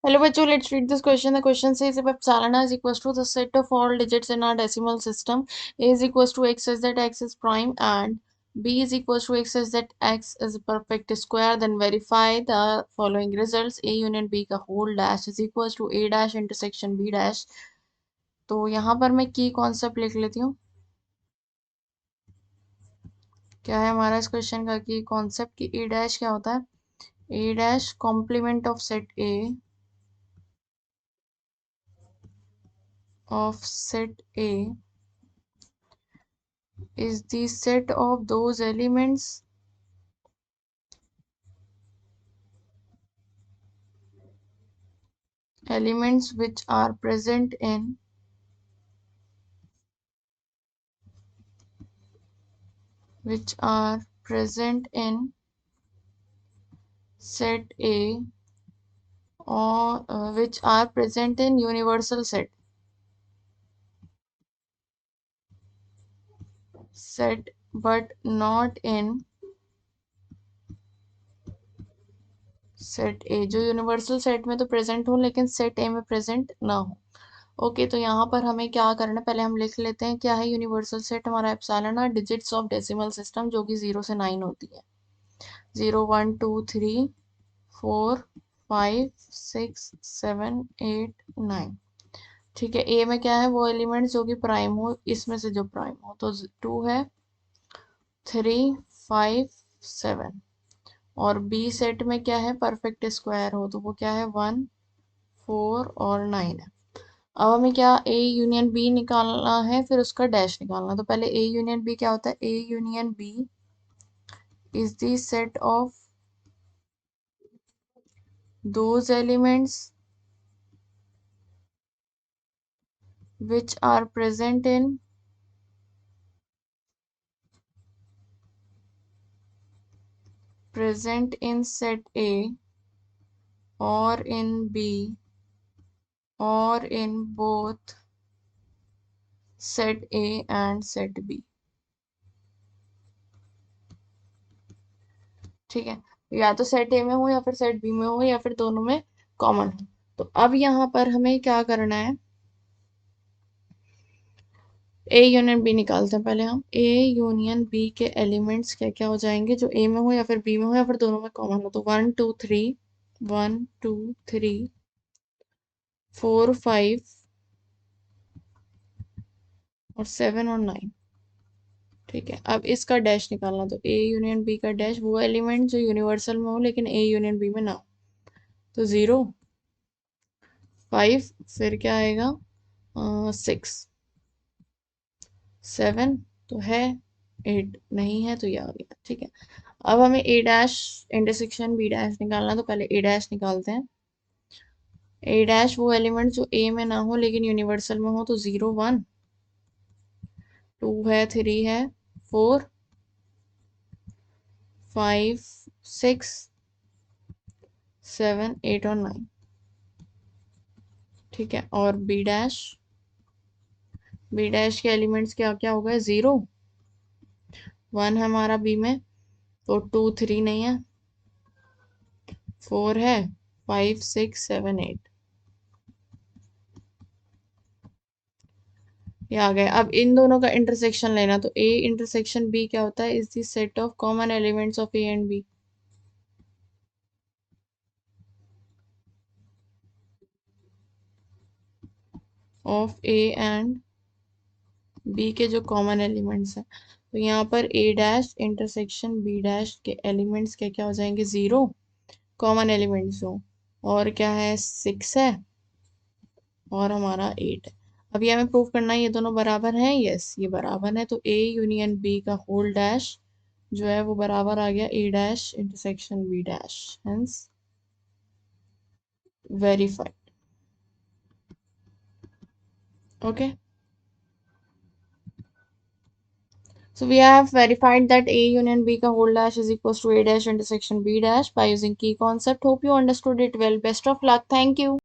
Hello bachcho, let's read this question. The question says if epsilon is equals to the set of all digits in our decimal system, a is equals to x such that x is prime and b is equals to x such that x is a perfect square, then verify the following results. A union b का whole dash is equals to a dash intersection b dash. तो यहाँ पर मैं की concept लिख लेती हूँ. क्या है हमारा इस क्वेश्चन का की कॉन्सेप्ट की ए डैश क्या होता है. A dash complement of set A is the set of those elements which are present in set A or which are present in universal set but not in set ए. जो universal set में तो present हो लेकिन set ए में present ना हो. Okay तो यहाँ पर हमें क्या करना है, पहले हम लिख लेते हैं क्या है यूनिवर्सल सेट. हमारा एप्सिलॉन है डिजिट्स ऑफ डेसिमल सिस्टम जो कि 0 से 9 होती है. 0 1 2 3 4 5 6 7 8 9. ठीक है. ए में क्या है वो एलिमेंट जो कि प्राइम हो, इसमें से जो प्राइम हो. तो 2 है 3 5 7. और बी सेट में क्या है परफेक्ट स्क्वायर हो, तो वो क्या है 1 4 और 9 है. अब हमें क्या ए यूनियन बी निकालना है, फिर उसका डैश निकालना. तो पहले ए यूनियन बी क्या होता है. A union B is the set of those elements which are present in set A or in B or in both set A and set B. ठीक है. या तो सेट ए में हो या फिर सेट बी में हो या फिर दोनों में कॉमन हो. तो अब यहाँ पर हमें क्या करना है, ए यूनियन बी निकालते हैं. पहले हम ए यूनियन बी के एलिमेंट्स क्या क्या हो जाएंगे जो ए में हो या फिर बी में हो या फिर दोनों में कॉमन हो. तो 1 2 3 1 2 3 4 5 और 7 और 9. ठीक है. अब इसका डैश निकालना. तो ए यूनियन बी का डैश वो एलिमेंट जो यूनिवर्सल में हो लेकिन ए यूनियन बी में ना हो. तो 0 5 फिर क्या आएगा 6 7 तो है 8 नहीं है तो ये आ गया. ठीक है. अब हमें ए डैश इंटरसेक्शन बी डैश निकालना. तो पहले ए डैश निकालते हैं. ए डैश वो एलिमेंट जो ए में ना हो लेकिन यूनिवर्सल में हो. तो 0 1 2 है 3 है 4 5 6 7 8 और 9. ठीक है. और बी डैश के एलिमेंट्स क्या क्या हो गए 0 1 है हमारा बी में. तो 2 3 नहीं है 4 है 5 6 7 8 ये आ गए. अब इन दोनों का इंटरसेक्शन लेना. तो ए इंटरसेक्शन बी क्या होता है is the set of common elements of A and B. Of A and B के जो कॉमन एलिमेंट्स हैं. तो यहाँ पर A dash intersection B dash के एलिमेंट्स क्या क्या हो जाएंगे 0 कॉमन एलिमेंट्स हो. और क्या है 6 है और हमारा 8 है. अब ये हमें प्रूव करना है ये दोनों बराबर हैं. यस ये बराबर है. तो ए यूनियन बी का होल डैश जो है वो बराबर आ गया A dash intersection B dash. Hence verified. Okay. So we have verified that A union B ka whole dash is equals to A dash intersection B dash by using key concept. Hope you understood it well. Best of luck. Thank you.